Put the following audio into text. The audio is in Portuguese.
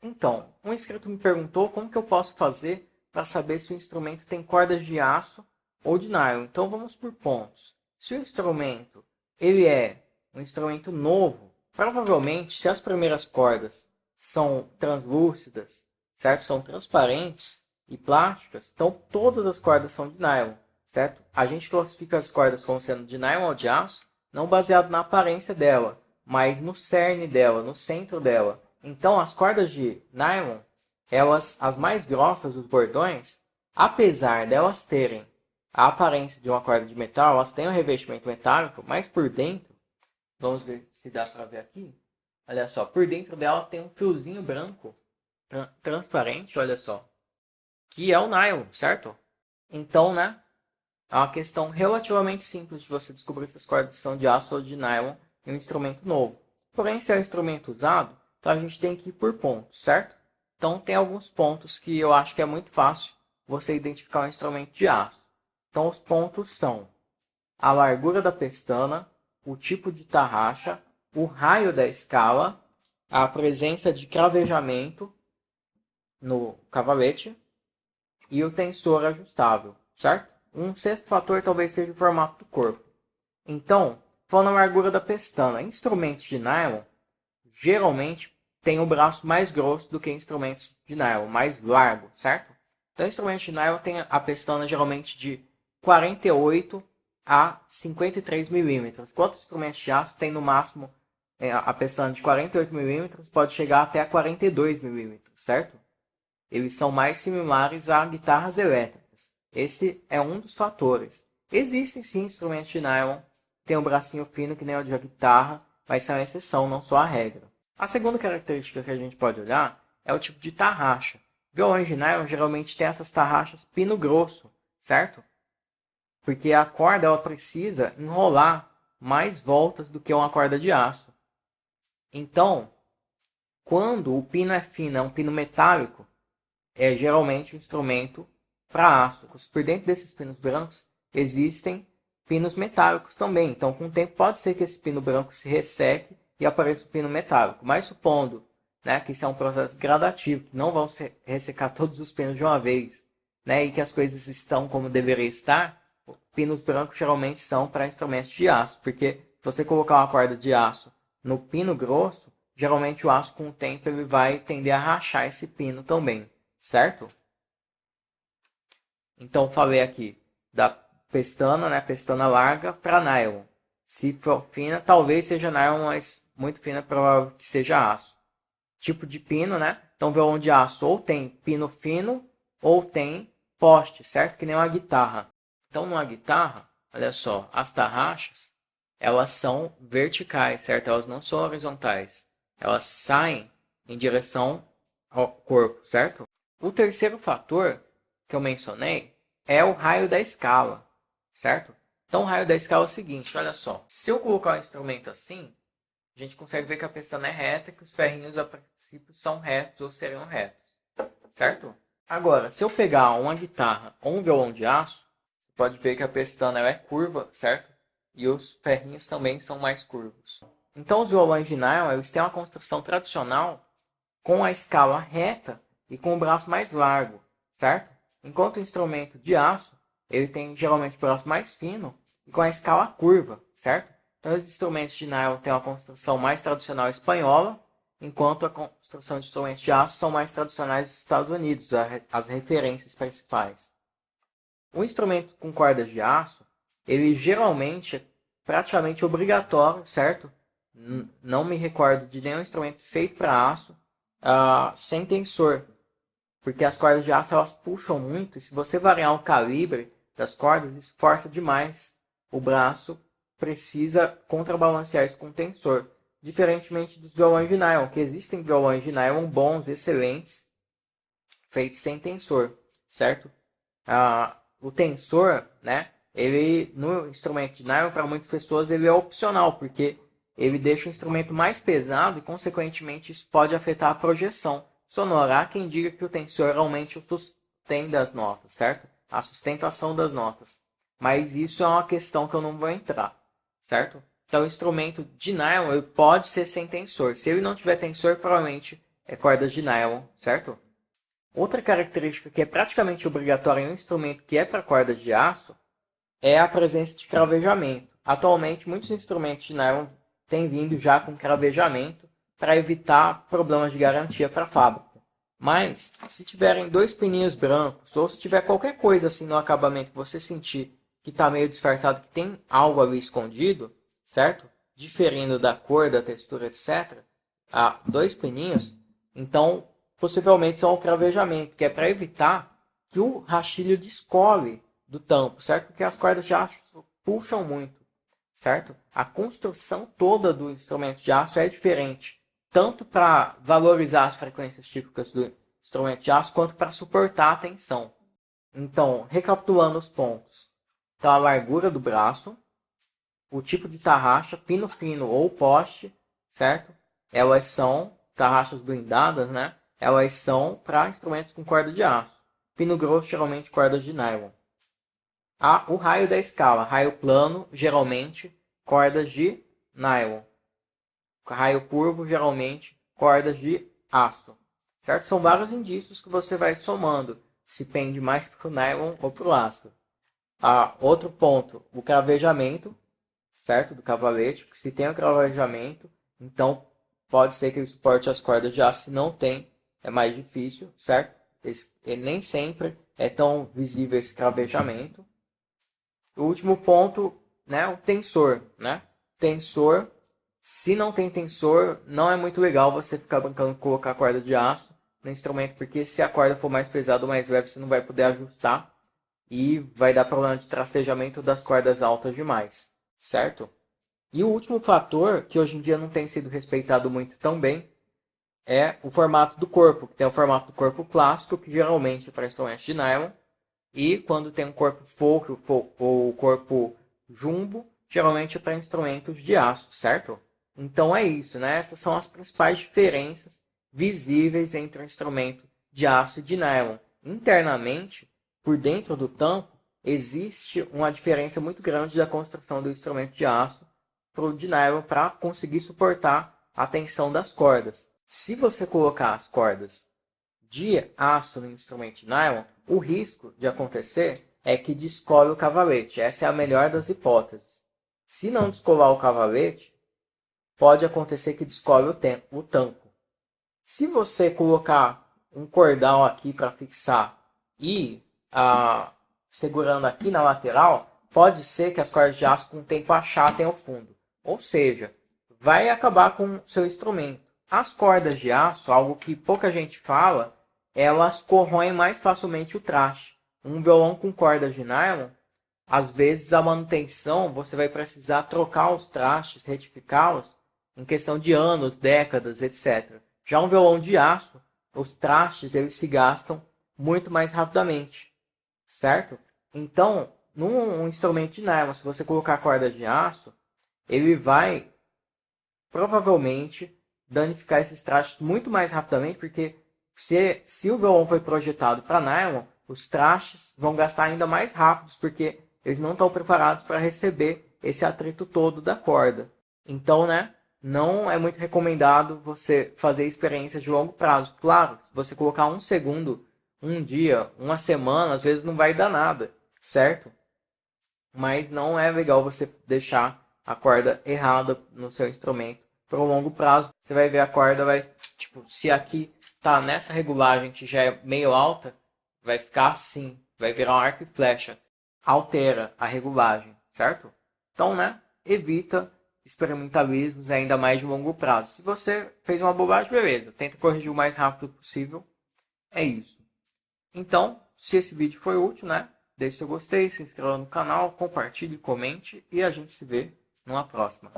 Então, um inscrito me perguntou como que eu posso fazer para saber se o instrumento tem cordas de aço ou de nylon. Então, vamos por pontos. Se o instrumento ele é um instrumento novo, provavelmente, se as primeiras cordas são translúcidas, certo? São transparentes e plásticas, então todas as cordas são de nylon, certo? A gente classifica as cordas como sendo de nylon ou de aço, não baseado na aparência dela, mas no cerne dela, no centro dela. Então, as cordas de nylon, elas, as mais grossas, os bordões, apesar delas terem a aparência de uma corda de metal, elas têm um revestimento metálico, mas por dentro, vamos ver se dá para ver aqui. Olha só, por dentro dela tem um fiozinho branco, transparente, olha só, que é o nylon, certo? Então, né, é uma questão relativamente simples de você descobrir se as cordas são de aço ou de nylon em um instrumento novo. Porém, se é um instrumento usado, então a gente tem que ir por pontos, certo? Então, tem alguns pontos que eu acho que é muito fácil você identificar um instrumento de aço. Então, os pontos são a largura da pestana, o tipo de tarraxa, o raio da escala, a presença de cravejamento no cavalete e o tensor ajustável, certo? Um sexto fator talvez seja o formato do corpo. Então, falando a largura da pestana, instrumentos de nylon geralmente têm o braço mais grosso do que instrumentos de nylon, mais largo, certo? Então, instrumentos de nylon tem a pestana geralmente de 48 a 53 milímetros. Enquanto instrumentos de aço tem no máximo a pestana de 48 milímetros, pode chegar até a 42 milímetros, certo? Eles são mais similares a guitarras elétricas. Esse é um dos fatores. Existem sim instrumentos de nylon, tem um bracinho fino que nem o de guitarra, mas são a exceção, não só a regra. A segunda característica que a gente pode olhar é o tipo de tarraxa. Violões de nylon geralmente tem essas tarraxas pino grosso, certo? Porque a corda ela precisa enrolar mais voltas do que uma corda de aço. Então, quando o pino é fino, é um pino metálico, é geralmente um instrumento para aço. Por dentro desses pinos brancos existem pinos metálicos também. Então, com o tempo, pode ser que esse pino branco se resseque e apareça o pino metálico. Mas supondo, né, que isso é um processo gradativo, que não vão se ressecar todos os pinos de uma vez, né, e que as coisas estão como deveria estar, pinos brancos geralmente são para instrumentos de aço. Porque se você colocar uma corda de aço no pino grosso, geralmente o aço com o tempo ele vai tender a rachar esse pino também, certo? Então falei aqui da pestana, né, pestana larga para nylon. Se for fina, talvez seja nylon, mas muito fina é provável que seja aço. Tipo de pino, né? Então violão de aço ou tem pino fino ou tem poste, certo? Que nem uma guitarra. Então numa guitarra, olha só, as tarraxas, elas são verticais, certo? Elas não são horizontais. Elas saem em direção ao corpo, certo? O terceiro fator que eu mencionei é o raio da escala, certo? Então o raio da escala é o seguinte, olha só. Se eu colocar o instrumento assim, a gente consegue ver que a pestana é reta e que os ferrinhos a princípio são retos ou seriam retos, certo? Agora, se eu pegar uma guitarra ou um violão de aço, você pode ver que a pestana é curva, certo? E os ferrinhos também são mais curvos. Então os violões de nylon eles têm uma construção tradicional com a escala reta e com o braço mais largo, certo? Enquanto o instrumento de aço, ele tem geralmente o braço mais fino e com a escala curva, certo? Então, os instrumentos de nylon têm uma construção mais tradicional espanhola, enquanto a construção de instrumentos de aço são mais tradicionais dos Estados Unidos, as referências principais. O instrumento com cordas de aço, ele geralmente é praticamente obrigatório, certo? Não me recordo de nenhum instrumento feito para aço sem tensor, porque as cordas de aço elas puxam muito e se você variar o calibre das cordas, isso força demais o braço, precisa contrabalancear isso com tensor, diferentemente dos violões de nylon, que existem violões de nylon bons, excelentes, feitos sem tensor, certo? O tensor, né, ele no instrumento de nylon, para muitas pessoas, ele é opcional, porque ele deixa o instrumento mais pesado e, consequentemente, isso pode afetar a projeção sonora. Há quem diga que o tensor aumente o sustain das notas, certo? A sustentação das notas. Mas isso é uma questão que eu não vou entrar, certo? Então, o instrumento de nylon ele pode ser sem tensor. Se ele não tiver tensor, provavelmente cordas de nylon, certo? Outra característica que é praticamente obrigatória em um instrumento que é para cordas de aço é a presença de cravejamento. Atualmente, muitos instrumentos de nylon têm vindo já com cravejamento para evitar problemas de garantia para a fábrica. Mas, se tiverem 2 pininhos brancos, ou se tiver qualquer coisa assim no acabamento que você sentir que está meio disfarçado, que tem algo ali escondido, certo? Diferindo da cor, da textura, etc. 2 pininhos, então possivelmente são o cravejamento, que é para evitar que o rachilho descole do tampo, certo? Porque as cordas de aço puxam muito, certo? A construção toda do instrumento de aço é diferente, tanto para valorizar as frequências típicas do instrumento de aço, quanto para suportar a tensão. Então, recapitulando os pontos. Então, a largura do braço, o tipo de tarraxa, pino fino ou poste, certo? Elas são tarraxas blindadas, né? Elas são para instrumentos com corda de aço. Pino grosso, geralmente cordas de nylon. O raio da escala, raio plano, geralmente cordas de nylon. Raio curvo, geralmente cordas de aço. Certo? São vários indícios que você vai somando, se pende mais para o nylon ou para o aço. Outro ponto, o cravejamento, certo? Do cavalete. Se tem o cravejamento, então pode ser que ele suporte as cordas de aço. Se não tem, é mais difícil, certo? Ele nem sempre é tão visível esse cravejamento. O último ponto, né, o tensor, né? Tensor, se não tem tensor, não é muito legal você ficar brincando com colocar corda de aço no instrumento, porque se a corda for mais pesada ou mais leve, você não vai poder ajustar e vai dar problema de trastejamento das cordas altas demais, certo? E o último fator, que hoje em dia não tem sido respeitado muito tão bem, é o formato do corpo, que tem o formato do corpo clássico, que geralmente é para instrumentos de nylon, e quando tem um corpo folk ou corpo jumbo, geralmente é para instrumentos de aço, certo? Então é isso, né? Essas são as principais diferenças visíveis entre um instrumento de aço e de nylon. Internamente, por dentro do tampo, existe uma diferença muito grande da construção do instrumento de aço para o de nylon para conseguir suportar a tensão das cordas. Se você colocar as cordas de aço no instrumento de nylon, o risco de acontecer é que descole o cavalete. Essa é a melhor das hipóteses. Se não descolar o cavalete, pode acontecer que descole o tampo. Se você colocar um cordão aqui para fixar e segurando aqui na lateral, pode ser que as cordas de aço com o tempo achatem o fundo. Ou seja, vai acabar com o seu instrumento. As cordas de aço, algo que pouca gente fala, elas corroem mais facilmente o traste. Um violão com cordas de nylon, às vezes a manutenção, você vai precisar trocar os trastes, retificá-los, em questão de anos, décadas, etc. Já um violão de aço, os trastes eles se gastam muito mais rapidamente, certo? Então, num instrumento de nylon, se você colocar cordas de aço, ele vai provavelmente danificar esses trastes muito mais rapidamente, porque se o violão foi projetado para nylon, os trastes vão gastar ainda mais rápidos, porque eles não estão preparados para receber esse atrito todo da corda. Então, né, não é muito recomendado você fazer experiências de longo prazo. Claro, se você colocar 1 segundo, 1 dia, 1 semana, às vezes não vai dar nada, certo? Mas não é legal você deixar a corda errada no seu instrumento por um longo prazo. Você vai ver a corda vai, se aqui tá nessa regulagem que já é meio alta, vai ficar assim, vai virar um arco e flecha. Altera a regulagem, certo? Então, né, evita experimentalismos ainda mais de longo prazo. Se você fez uma bobagem, beleza, tenta corrigir o mais rápido possível. É isso. Então, se esse vídeo foi útil, né, deixe seu gostei, se inscreva no canal, compartilhe, comente e a gente se vê numa próxima.